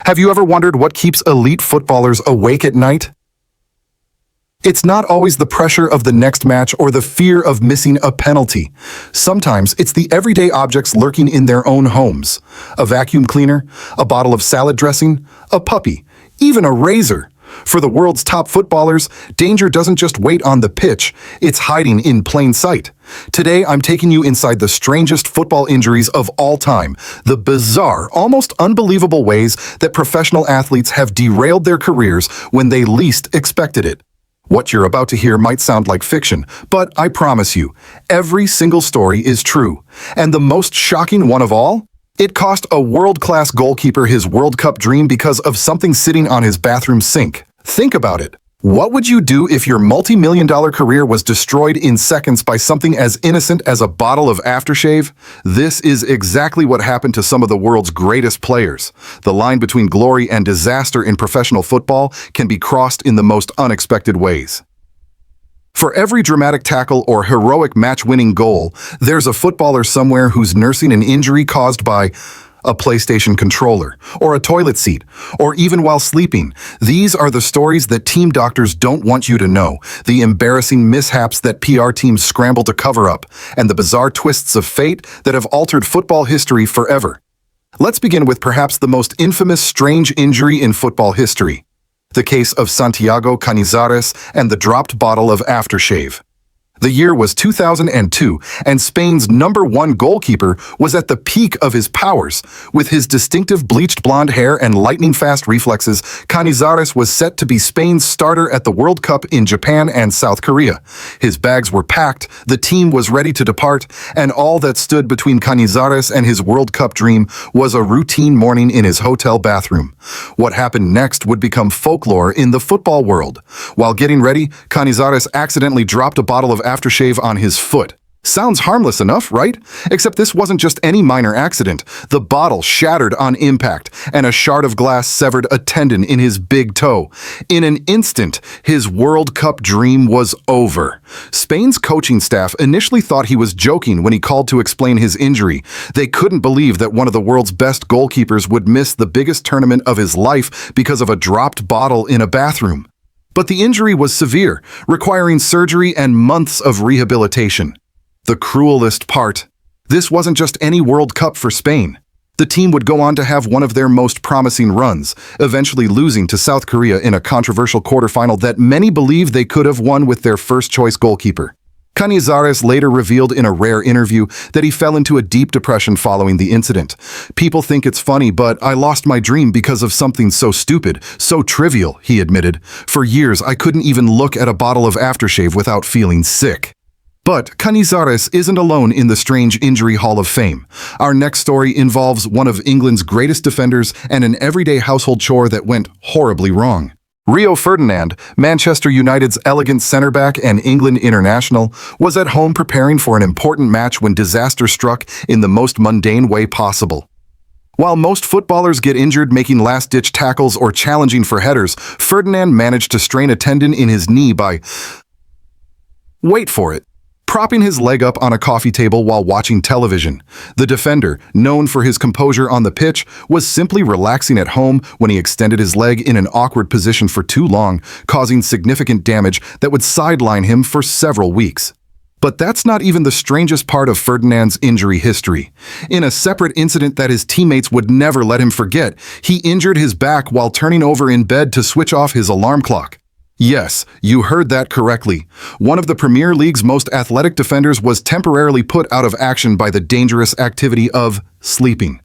Have you ever wondered what keeps elite footballers awake at night? It's not always the pressure of the next match or the fear of missing a penalty. Sometimes it's the everyday objects lurking in their own homes. A vacuum cleaner, a bottle of salad dressing, a puppy, even a razor. For the world's top footballers, danger doesn't just wait on the pitch, it's hiding in plain sight. Today, I'm taking you inside the strangest football injuries of all time, the bizarre, almost unbelievable ways that professional athletes have derailed their careers when they least expected it. What you're about to hear might sound like fiction, but I promise you, every single story is true. And the most shocking one of all? It cost a world-class goalkeeper his World Cup dream because of something sitting on his bathroom sink. Think about it. What would you do if your multi-million-dollar career was destroyed in seconds by something as innocent as a bottle of aftershave? This is exactly what happened to some of the world's greatest players. The line between glory and disaster in professional football can be crossed in the most unexpected ways. For every dramatic tackle or heroic match-winning goal, there's a footballer somewhere who's nursing an injury caused by a PlayStation controller, or a toilet seat, or even while sleeping. These are the stories that team doctors don't want you to know, the embarrassing mishaps that PR teams scramble to cover up, and the bizarre twists of fate that have altered football history forever. Let's begin with perhaps the most infamous strange injury in football history. The case of Santiago Canizares and the dropped bottle of aftershave. The year was 2002, and Spain's #1 goalkeeper was at the peak of his powers. With his distinctive bleached blonde hair and lightning-fast reflexes, Canizares was set to be Spain's starter at the World Cup in Japan and South Korea. His bags were packed, the team was ready to depart, and all that stood between Canizares and his World Cup dream was a routine morning in his hotel bathroom. What happened next would become folklore in the football world. While getting ready, Canizares accidentally dropped a bottle of aftershave on his foot. Sounds harmless enough, right? Except this wasn't just any minor accident. The bottle shattered on impact, and a shard of glass severed a tendon in his big toe. In an instant, his World Cup dream was over. Spain's coaching staff initially thought he was joking when he called to explain his injury. They couldn't believe that one of the world's best goalkeepers would miss the biggest tournament of his life because of a dropped bottle in a bathroom. But the injury was severe, requiring surgery and months of rehabilitation. The cruelest part, this wasn't just any World Cup for Spain. The team would go on to have one of their most promising runs, eventually losing to South Korea in a controversial quarterfinal that many believe they could have won with their first-choice goalkeeper. Canizares later revealed in a rare interview that he fell into a deep depression following the incident. "People think it's funny, but I lost my dream because of something so stupid, so trivial," he admitted. "For years, I couldn't even look at a bottle of aftershave without feeling sick." But Canizares isn't alone in the Strange Injury Hall of Fame. Our next story involves one of England's greatest defenders and an everyday household chore that went horribly wrong. Rio Ferdinand, Manchester United's elegant centre-back and England international, was at home preparing for an important match when disaster struck in the most mundane way possible. While most footballers get injured making last-ditch tackles or challenging for headers, Ferdinand managed to strain a tendon in his knee by, wait for it, propping his leg up on a coffee table while watching television. The defender, known for his composure on the pitch, was simply relaxing at home when he extended his leg in an awkward position for too long, causing significant damage that would sideline him for several weeks. But that's not even the strangest part of Ferdinand's injury history. In a separate incident that his teammates would never let him forget, he injured his back while turning over in bed to switch off his alarm clock. Yes, you heard that correctly. One of the Premier League's most athletic defenders was temporarily put out of action by the dangerous activity of sleeping.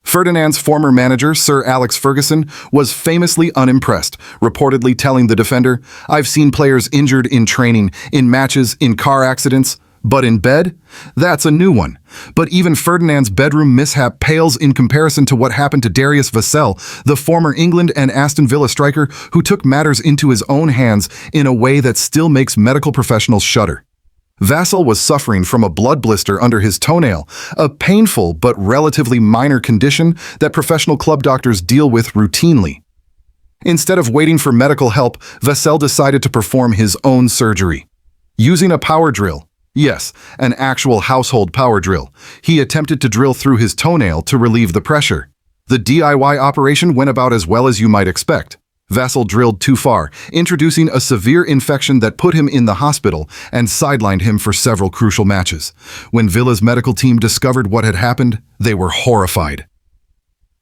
Ferdinand's former manager, Sir Alex Ferguson, was famously unimpressed, reportedly telling the defender, "I've seen players injured in training, in matches, in car accidents. But in bed? That's a new one." But even Ferdinand's bedroom mishap pales in comparison to what happened to Darius Vassell, the former England and Aston Villa striker who took matters into his own hands in a way that still makes medical professionals shudder. Vassell was suffering from a blood blister under his toenail, a painful but relatively minor condition that professional club doctors deal with routinely. Instead of waiting for medical help, Vassell decided to perform his own surgery. Using a power drill, yes, an actual household power drill, he attempted to drill through his toenail to relieve the pressure. The DIY operation went about as well as you might expect. Vassal drilled too far, introducing a severe infection that put him in the hospital and sidelined him for several crucial matches. When Villa's medical team discovered what had happened, they were horrified.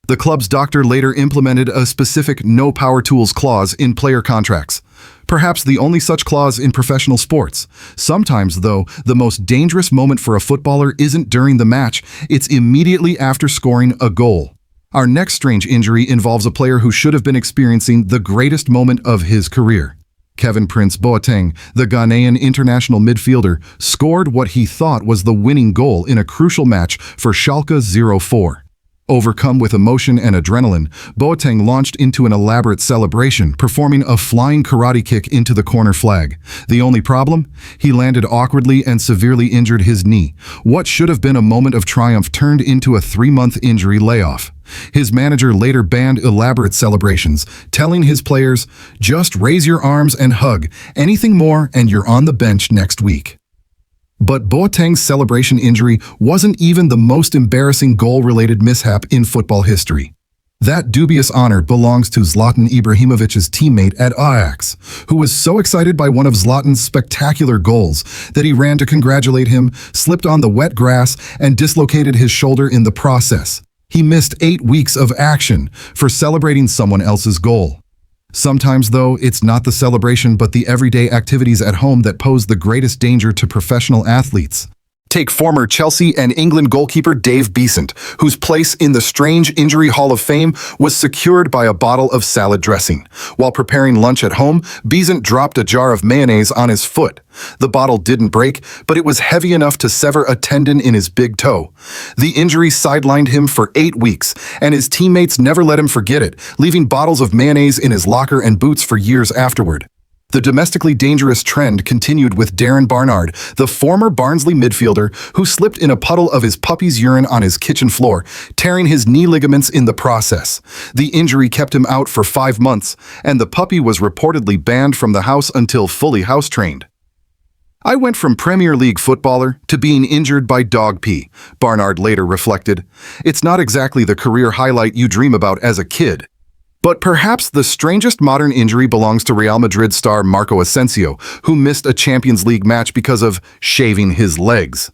The club's doctor later implemented a specific no power tools clause in player contracts. Perhaps the only such clause in professional sports. Sometimes, though, the most dangerous moment for a footballer isn't during the match, it's immediately after scoring a goal. Our next strange injury involves a player who should have been experiencing the greatest moment of his career. Kevin Prince Boateng, the Ghanaian international midfielder, scored what he thought was the winning goal in a crucial match for Schalke 04. Overcome with emotion and adrenaline, Boateng launched into an elaborate celebration, performing a flying karate kick into the corner flag. The only problem? He landed awkwardly and severely injured his knee. What should have been a moment of triumph turned into a 3-month injury layoff. His manager later banned elaborate celebrations, telling his players, "Just raise your arms and hug. Anything more and you're on the bench next week." But Boateng's celebration injury wasn't even the most embarrassing goal-related mishap in football history. That dubious honor belongs to Zlatan Ibrahimovic's teammate at Ajax, who was so excited by one of Zlatan's spectacular goals that he ran to congratulate him, slipped on the wet grass, and dislocated his shoulder in the process. He missed 8 weeks of action for celebrating someone else's goal. Sometimes, though, it's not the celebration but the everyday activities at home that pose the greatest danger to professional athletes. Take former Chelsea and England goalkeeper Dave Beasant, whose place in the Strange Injury Hall of Fame was secured by a bottle of salad dressing. While preparing lunch at home, Beasant dropped a jar of mayonnaise on his foot. The bottle didn't break, but it was heavy enough to sever a tendon in his big toe. The injury sidelined him for 8 weeks, and his teammates never let him forget it, leaving bottles of mayonnaise in his locker and boots for years afterward. The domestically dangerous trend continued with Darren Barnard, the former Barnsley midfielder who slipped in a puddle of his puppy's urine on his kitchen floor, tearing his knee ligaments in the process. The injury kept him out for 5 months, and the puppy was reportedly banned from the house until fully house-trained. "I went from Premier League footballer to being injured by dog pee," Barnard later reflected. "It's not exactly the career highlight you dream about as a kid." But perhaps the strangest modern injury belongs to Real Madrid star Marco Asensio, who missed a Champions League match because of shaving his legs.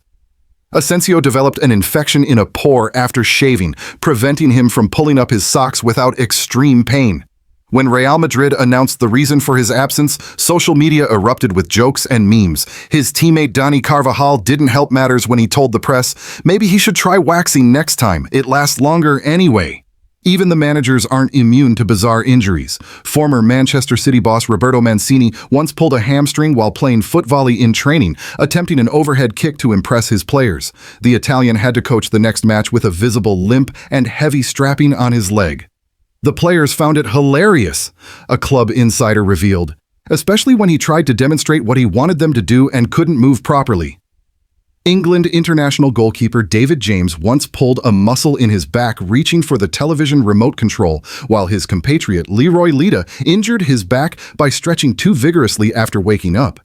Asensio developed an infection in a pore after shaving, preventing him from pulling up his socks without extreme pain. When Real Madrid announced the reason for his absence, social media erupted with jokes and memes. His teammate Dani Carvajal didn't help matters when he told the press, maybe he should try waxing next time, it lasts longer anyway. Even the managers aren't immune to bizarre injuries. Former Manchester City boss Roberto Mancini once pulled a hamstring while playing foot volley in training, attempting an overhead kick to impress his players. The Italian had to coach the next match with a visible limp and heavy strapping on his leg. The players found it hilarious, a club insider revealed, especially when he tried to demonstrate what he wanted them to do and couldn't move properly. England international goalkeeper David James once pulled a muscle in his back reaching for the television remote control, while his compatriot Leroy Lita injured his back by stretching too vigorously after waking up.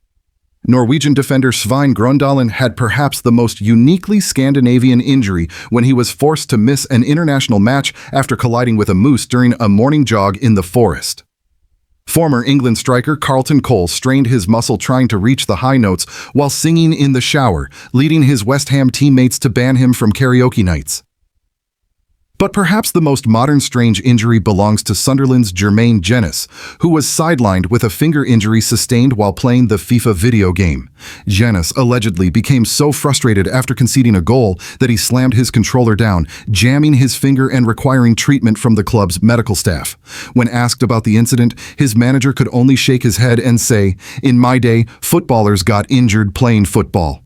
Norwegian defender Svein Grøndalen had perhaps the most uniquely Scandinavian injury when he was forced to miss an international match after colliding with a moose during a morning jog in the forest. Former England striker Carlton Cole strained his muscle trying to reach the high notes while singing in the shower, leading his West Ham teammates to ban him from karaoke nights. But perhaps the most modern strange injury belongs to Sunderland's Jermaine Jenas, who was sidelined with a finger injury sustained while playing the FIFA video game. Jenas allegedly became so frustrated after conceding a goal that he slammed his controller down, jamming his finger and requiring treatment from the club's medical staff. When asked about the incident, his manager could only shake his head and say, "In my day, footballers got injured playing football."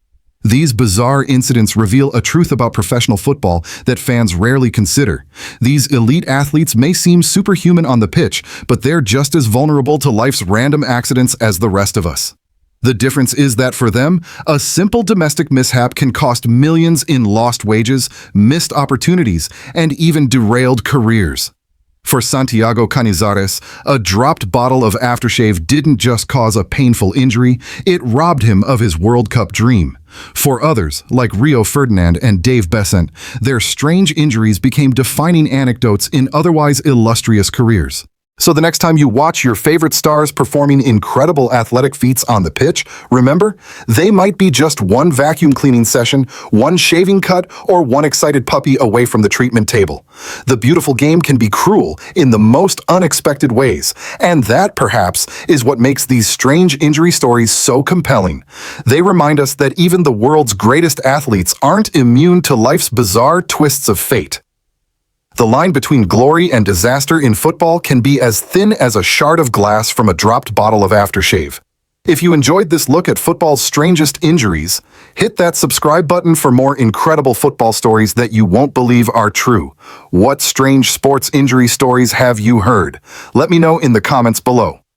These bizarre incidents reveal a truth about professional football that fans rarely consider. These elite athletes may seem superhuman on the pitch, but they're just as vulnerable to life's random accidents as the rest of us. The difference is that for them, a simple domestic mishap can cost millions in lost wages, missed opportunities, and even derailed careers. For Santiago Canizares, a dropped bottle of aftershave didn't just cause a painful injury, it robbed him of his World Cup dream. For others, like Rio Ferdinand and Dave Besant, their strange injuries became defining anecdotes in otherwise illustrious careers. So the next time you watch your favorite stars performing incredible athletic feats on the pitch, remember, they might be just one vacuum cleaning session, one shaving cut, or one excited puppy away from the treatment table. The beautiful game can be cruel in the most unexpected ways, and that, perhaps, is what makes these strange injury stories so compelling. They remind us that even the world's greatest athletes aren't immune to life's bizarre twists of fate. The line between glory and disaster in football can be as thin as a shard of glass from a dropped bottle of aftershave. If you enjoyed this look at football's strangest injuries, hit that subscribe button for more incredible football stories that you won't believe are true. What strange sports injury stories have you heard? Let me know in the comments below.